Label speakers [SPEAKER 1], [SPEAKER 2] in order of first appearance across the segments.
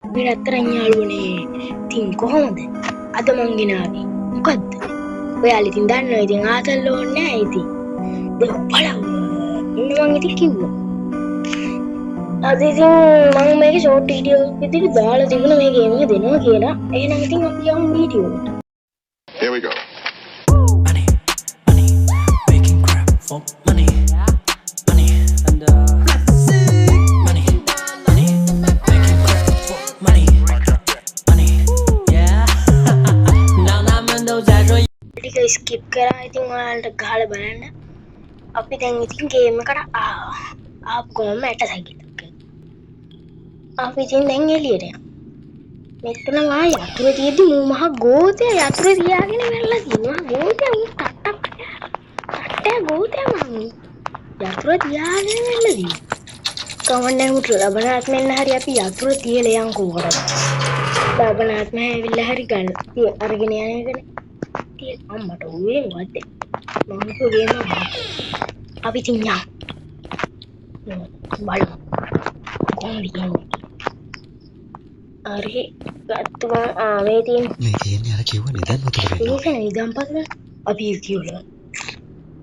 [SPEAKER 1] අපිට අතරන් යාළුවනේ. ඉතින් කොහොමද? අද මං ගෙනාවේ. මොකද්ද? ඔයාලා ඉතින් දන්නවා ඉතින් ආතල් ඕනේ නැහැ ඉතින්. දැන් බලන්න. මං ඉතින් කිව්වා. අද ඉතින් මම මේක ෂෝට් වීඩියෝ විදිහට දාලා තිබුණා මේ ගේම් එක දෙනවා කියලා. එහෙනම් ඉතින් අපි යමු වීඩියෝ එකට.
[SPEAKER 2] Here we go.
[SPEAKER 3] Money, money, making crap for money, money, and money, money, making crap for money, money, yeah. Now I'm in those areas.
[SPEAKER 1] ටික ස්කිප් කරා ඉතින් ඔයාලට ගහලා බලන්න. අපි දැන් ඉතින් ගේම් එකට ආපු ගමන් ඇට සයිකලයක්. අපි ඉතින් දැන් එළියට යනවා. මෙතන මා යතුරු තියෙද්දි මූ මහ ගෝතය යතුරු තියාගෙන ඉන්නලා තියෙනවා. ගෝතය මූ ටට්ටක් ගෝතය මම යතුරු තියාගෙන ඉන්නලා තියෙනවා. කවන්නේ මුට ලබනාත්මෙන් හරි අපි යතුරු තියලා යන්කෝ කොට. ලබනාත්ම ඇවිල්ලා හරි ගන්න. අරගෙන යන එකනේ. තිය අම්මට උවේ වත්තේ. මම ගේම අපි ඉතින් යමු. බලමු. කොහොමද යන්නේ? අරේ ගත්තා මේ
[SPEAKER 4] තියෙන්නේ අර කිව්ව නිදන් උතර වෙනවා.
[SPEAKER 1] ඒක නේ ඉදන් පස්සේ අපි කියවලා.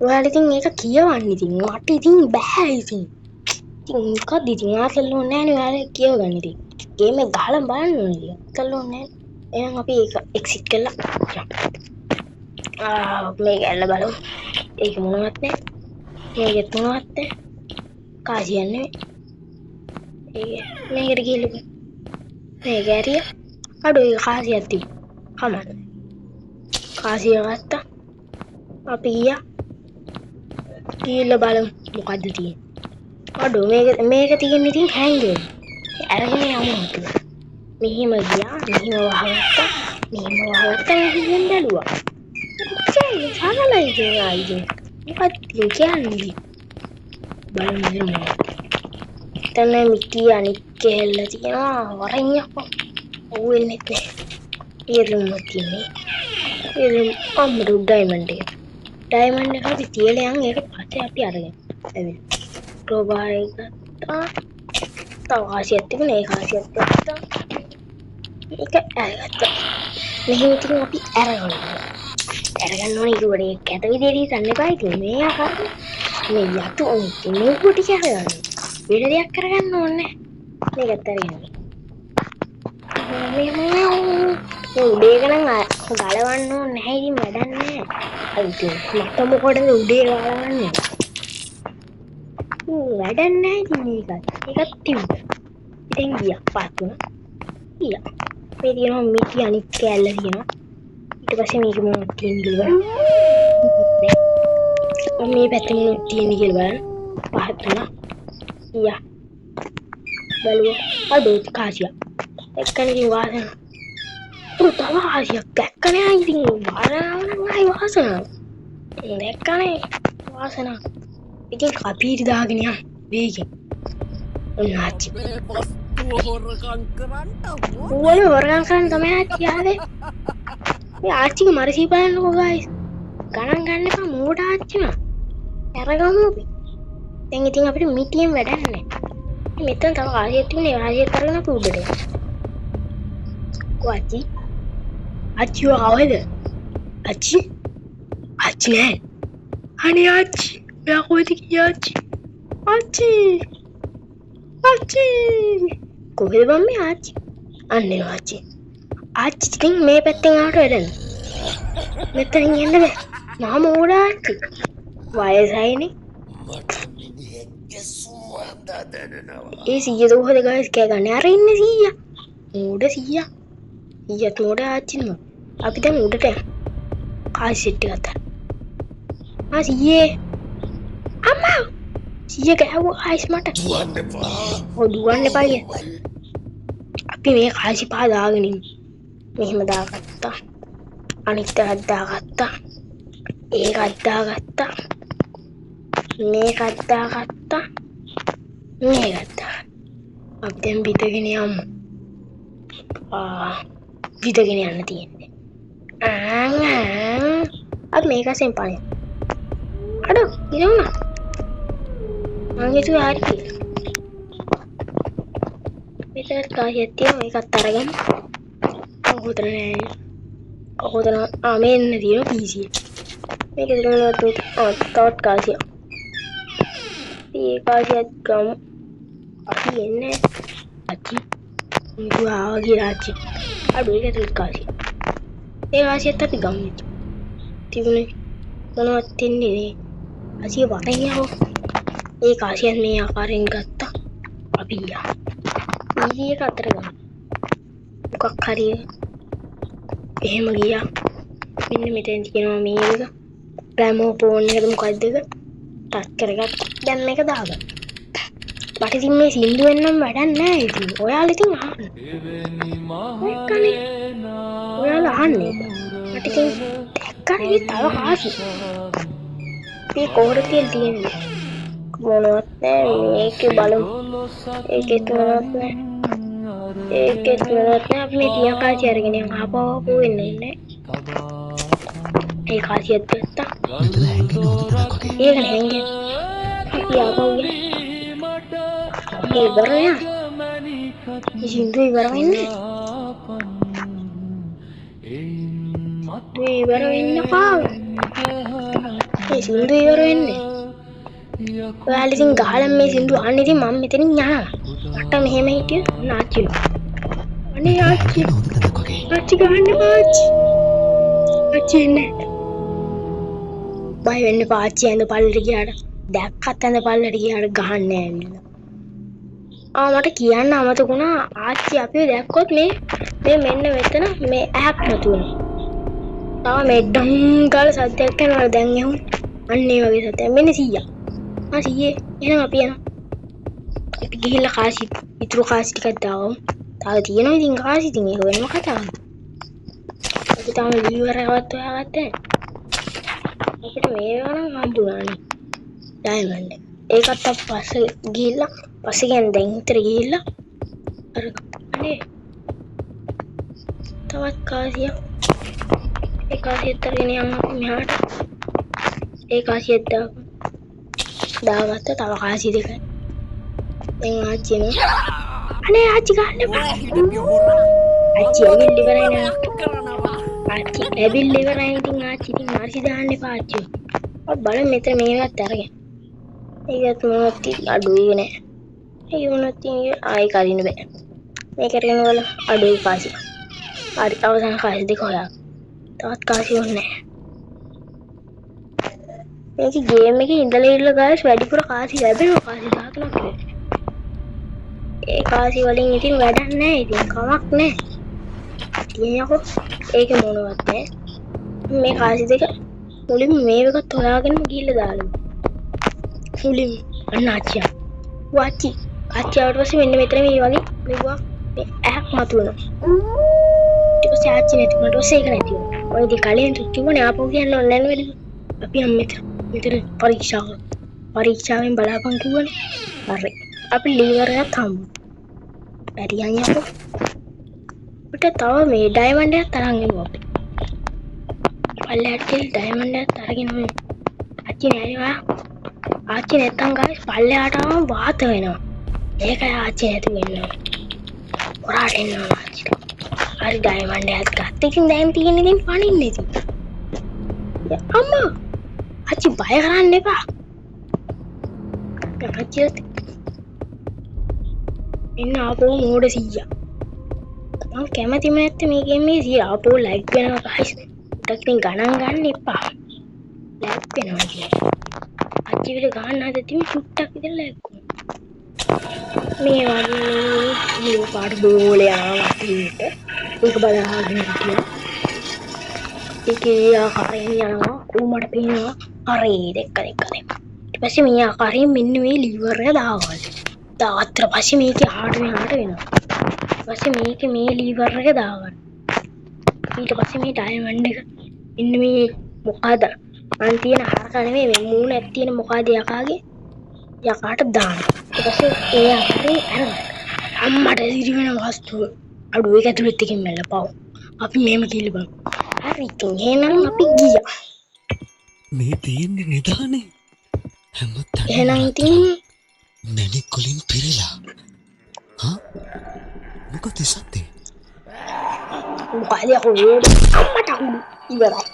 [SPEAKER 1] ඔයාලා ඉතින් ඒක කියවන්න ඉතින් මට ඉතින් බෑ ඉතින්. ඉතින් මොකක්ද ඉතින් ආතල් ඕනේ නැහැ නේ ඔයාලා කියවගන්න ඉතින්. ගේම් එක ගහලා බලන්න ඕනේ ඉතින්. ආතල් ඕනේ නැහැ. එහෙනම් අපි ඒක එක්සිට් කරලා මේක ඇල්ල බලමු. ඒක මොනවත් නැහැ. මේකෙත් මොනවත් නැහැ. කාසියන්නේ. මේකට ගිහලා මේක ඇරිය අඩුයි කාසියක් තිබ්බ. කමන්න. කාසිය ගත්තා. අපි ගිහලා බලමු මොකද්ද තියෙන්නේ. අඩු මේක තියෙන්නේ ඉතින් හැංගෙන්නේ. අරගෙන යමු අපි. මෙහිම ගියා. මෙහිම වහගත්තා. මෙහිම වහගත්තා. මෙහිම බැලුවා. ඒ සානලයි කියන්නේ. මොකක්ද කියන්නේ? බලමු. තන මිටි අනික් කෙල්ල තියෙනවා වරෙන් යප්පෝ. ඔව් එන්නේ නැහැ. ඉරුම් තියෙන්නේ. ඉරුම් අම්මරු ඩයමන්ඩ් එක. ඩයමන්ඩ් එක අපි තියලා යන් ඒක පස්සේ අපි අරගෙන. ඇවිත්. ප්‍රෝබාර් එක ගත්තා. තව කාසියක් තිබුණේ ඒ කාසියක් ගත්තා. ඒක අරගත්තා. මෙහෙම ඉතින් අපි අරගන්නවා. අරගන්න ඕනේ ඉරුවනේ කැත විදියට හිතන්න එපා ඉතින් මේ ආකාරය. මේ යතු මේ කොට කියලා වෙන දෙයක් කරගන්න ඕනේ නැහැ. මේකත් අරගෙන. මේ උඩේක නම් ගලවන්න ඕනේ නැහැ ඉතින් වැඩක් නැහැ. අයිති මට මොකටද උඩේ ගලවන්නේ? වැඩක් නැහැ ඉතින් මේකත් තිබ්බා. ඉතින් ගියා පාත් වුණා. ගියා. මේ තියෙනවා මිටි අනිත් කෑල්ල තියෙනවා. ඊට පස්සේ මේක මොනවද කියන්නේ මේ පැත්තේ තියෙන කියලා බලන්න. පහත් වුණා. ගියා. බලුවා අඩෝ කාසියක්. එක්කනේ වාසන. තව කාසියක් දැක්කනේ ඉතින් වාරාවනයි වාසන. දැක්කනේ වාසන. ඉතින් කපීටි දාගෙන යන්න වේගෙන්. ඔන්නාච්චි. ඕන හොරගම් කරන්න තමයි ආච්චි ආවේ. මේ ආච්චිගේ මරසී බලන්නකෝ ගයිස්. ගණන් ගන්න එපා මෝඩ ආච්චි නා. අරගමු අපි. දැන් ඉතින් අපිට මිටියෙන් වැඩක් නැහැ. මෙතන තව කාසියක් තිබුණේ කාසියක් කරගෙන අපි උඩට යනවා. කොච්චි? ආච්චි ආවද? ආච්චි? ආච්චි නෑ. අනේ ආච්චි. මෙයා කොහෙද ගියේ ආච්චි? ආච්චි. ආච්චි. කොහෙද බම් මේ ආච්චි? අන්නේ ආච්චි. ආච්චි ඉතින් මේ පැත්තෙන් ආවට වැඩන. මෙතනින් යන්න බෑ. මම මෝඩ ආච්චි. වයසයිනේ. ඒ සීය දෝහද ගයිස් කෑ ගන්න. අර ඉන්නේ සීයා. මෝඩ සීයා. ඊයත් මෝඩ ආච්චි නෝ. අපි දැන් උඩට යමු. කාසි සෙට් එක ගත්තා. සීයේ. අම්මා. සීයා ගහුවා ආයිස් මට. දුවන්න එපා. ඔව් දුවන්න එපා කිය. අපි මේ කාසි පහ දාගෙන ඉන්න. මෙහෙම දාගත්තා. අනිත් එකක් දාගත්තා. ඒකත් දාගත්තා. මේකත් දාගත්තා. මේකත් දාගත්තා. අපි දැන් පිටගෙන යමු. පිටගෙන යන්න තියෙන්නේ. අපි මේක සෙම්පානේ. අඩෝ ඉරවුණා. මං හිතුවේ හරි කියලා. මෙතන කාසියක් තියෙනවා මේකත් අරගමු. කොහොතර නෑ. කොහොතර මෙන්න තියෙනවා PC. මේක දෙන්නවත් තවත් කාසියක්. මේ කාසියක් ගමු. අපි එන්නේ අච්චි. මුවා ගියා අච්චි. අඩු එකත් කාසිය. ඒ කාසියත් අපි ගමු. තිබුණේ මොනවත් තින්නේ නේ. අසිය වටේ යවෝ. ඒ කාසියත් මේ ආකාරයෙන් ගත්තා. අපි යා. ඊයේ අතර ගමු. මොකක් හරි එහෙම ගියා. මෙන්න මෙතෙන් තියෙනවා මේක. ග්‍රැමෝෆෝන් එක මොකක්ද එක? ටච් කරගත්තා. දැන් මේක දාගන්න. මට ඉතින් මේ සින්දුවෙන් නම් වැඩක් නැහැ ඉතින්. ඔයාලා ඉතින් අහන්න. ඔයාලා අහන්නේ. මට ඉතින් දැක්කනේ තව කාසි. මේ කොහොමද තියෙන්නේ? මොනවත් නැහැ. මේකේ බලමු. ඒකේ මොනවත් නැහැ. ඒකේ මොනවත් නැහැ. අපි මේ තියා කාසි අරගෙන ආපහු වෙන්නේ නැහැ. ඒ කාසියත් ගත්තා.
[SPEAKER 4] මෙතන හැංගෙන හොඳ තැනක් වගේ.
[SPEAKER 1] ඒක හැංගෙන. අපි ආපහු ගියා. ඒ බරයා. ඉතින්දු ඉවර වෙන්නේ. මේ ඉවර වෙන්න කාව. මේ සින්දු ඉවර වෙන්නේ. ඔයාලා ඉතින් ගහලා මේ සින්දු අහන්න ඉතින් මම මෙතනින් යනවා. මට මෙහෙම හිටිය නාචිලු. අනේ ආච්චි.
[SPEAKER 4] හොඳ තැනක් වගේ.
[SPEAKER 1] ආච්චි ගහන්න පාච්චි. ආච්චි එන්නේ. බය වෙන්න පාච්චි ඇඳ පල්ලට ගියාට දැක්කත් ඇඳ පල්ලට ගියාට ගහන්නේ නැහැ. මට කියන්න අමතක වුණා ආච්චි අපිව දැක්කොත් මේ මෙන්න මෙතන මේ ඇහක් නතු වෙනවා. තාම මේ ඩම් ගාලා සද්දයක් කරනවා දැන් එහුන්. අන්න ඒ වගේ සද්දයක්. මෙන්න 100. සීයේ එහෙනම් අපි යනවා. අපි ගිහිල්ලා කාසි ඉතුරු කාසි ටිකක් දාවමු. තාම තියෙනවා ඉතින් කාසි ඉතින් ඒක වෙනම කතාවක්. අපි තාම ලීවර් එකවත් හොයාගත්තේ නැහැ. අපිට මේ වෙනනම් හම්බුණානේ. ඩයමන්ඩ්. ඒකත් අපි පස්සේ ගිහිල්ලා පස්සේ කියන්නේ දැන් හිතට ගිහිල්ලා අර අනේ තවත් කාසියක්. ඒ කාසියත් අරගෙන යන්න අපි මෙහාට. ඒ කාසියත් දාගත්ත තව කාසි දෙකක්. දැන් ආච්චි එනවා. අනේ ආච්චි ගන්න එපා. ආච්චි ඇවිල්ලා ඉවරයි නේද? ආච්චි ඇවිල්ලා ඉවරයි ඉතින් ආච්චි ඉතින් මාර්සි දාන්න එපා ආච්චි. ඔය බලන්න මෙතන මේවත් අරගෙන. ඒකත් මොනවත් අඩුයි නෑ. ඒක මොනවත් ආයි කරින්න බෑ. මේක අරගෙන වල අඩුයි කාසි. හරි අවසන් කාසි දෙක හොයා. තවත් කාසි ඕනේ නෑ. මේක ගේම් එකේ ඉඳලා ඉන්න ගාස් වැඩිපුර කාසි ලැබෙනවා කාසි 13ක් විතර. ඒ කාසි වලින් ඉතින් වැඩක් නැහැ ඉතින් කමක් නැහැ. තියනකො ඒක මොනවත් නැහැ. මේ කාසි දෙක මුලින්ම මේකත් හොයාගෙනම ගිහිල්ලා දාලා. මුලින්ම අන්නාච්චි. වාචි. ආච්චිවට පස්සේ මෙන්න මෙතන මේ වගේ මෙවුවා මේ ඇහක් මතුවෙනවා. ඊට පස්සේ ආච්චි නැති වුණාට පස්සේ ඒක නැති වුණා. ඔය ඉතින් කලින් කිව්වනේ ආපහු කියන්න ඕනේ නැහැ නේද? අපි නම් මෙතන පරීක්ෂාවෙන් බලාපන් කිව්වනේ. හරි. අපි ලීවර් එකත් හම්බු. බැරියන් යකෝ. අපිට තව මේ ඩයමන්ඩ් එකත් අරන් එමු අපි. පල්ලෙහාට ගිහින් ඩයමන්ඩ් එකත් අරගෙන එමු. ආච්චි නෑනේ. ආච්චි නැත්තම් ගායිස් පල්ලෙහාට ආවම වාත වෙනවා. ඒකයි ආච්චි නැති වෙන්නේ. හොරාට එනවා ආච්චි. හරි ඩයමන්ඩ් එකත් ගත්ත. ඉතින් දැන් තියෙන්නේ ඉතින් පණින්නේ ඉතින්. අම්මා ආච්චි බය කරන්න එපා. ආච්චිත් එන්න ආපහු මෝඩ 100. මම කැමතිම නැත්තේ මේ ගේම් එකේ 100 ආපහු ලයික් වෙනවා ගයිස්. උඩක් ඉතින් ගණන් ගන්න එපා. ලයික් වෙනවා කියන්නේ. ආච්චි විල ගන්න හදද්දිම චුට්ටක් විතර ලයික් වුණා. මේ වගේ පාට බෝලේ යනවා අපිට. ඒක බලාගෙන හිටියා. ඒකේ ආකාරයෙන් යනවා ඌමට පේනවා හරි දෙක. ඊට පස්සේ මේ ආකාරයෙන් මෙන්න මේ ලීවර් එක දාගන්න. දාගත්ත පස්සේ මේකේ ආට මෙහාට වෙනවා. ඊට පස්සේ මේකේ මේ ලීවර් එක දාගන්න. ඊට පස්සේ මේ ඩයමන්ඩ් එක මෙන්න මේ මොකද අන් තියෙන හරක නෙමෙයි මේ මූණක් තියෙන මොකද යකාගේ යකාට දාන්න. ඊට පස්සේ ඒ ආකාරයෙන් අරගන්න. අම්මට ඉරි වෙන වස්තුව අඩු ඒක ඇතුළෙත් එකකින් මැල්ලපව. අපි මෙහෙම කිල්ල බලමු. හරි එහෙනම් අපි ගියා.
[SPEAKER 4] මේ තියෙන්නේ නිදානේ. හැමතැනම
[SPEAKER 1] එහෙනම් ඉතින්
[SPEAKER 4] මැණික් වලින් පිරලා. හා මොකද සත්‍යය?
[SPEAKER 1] මොකද යකෝ මට අහුණු ඉවරයි.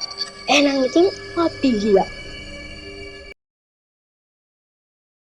[SPEAKER 1] එහෙනම් ඉතින් අපි ගියා.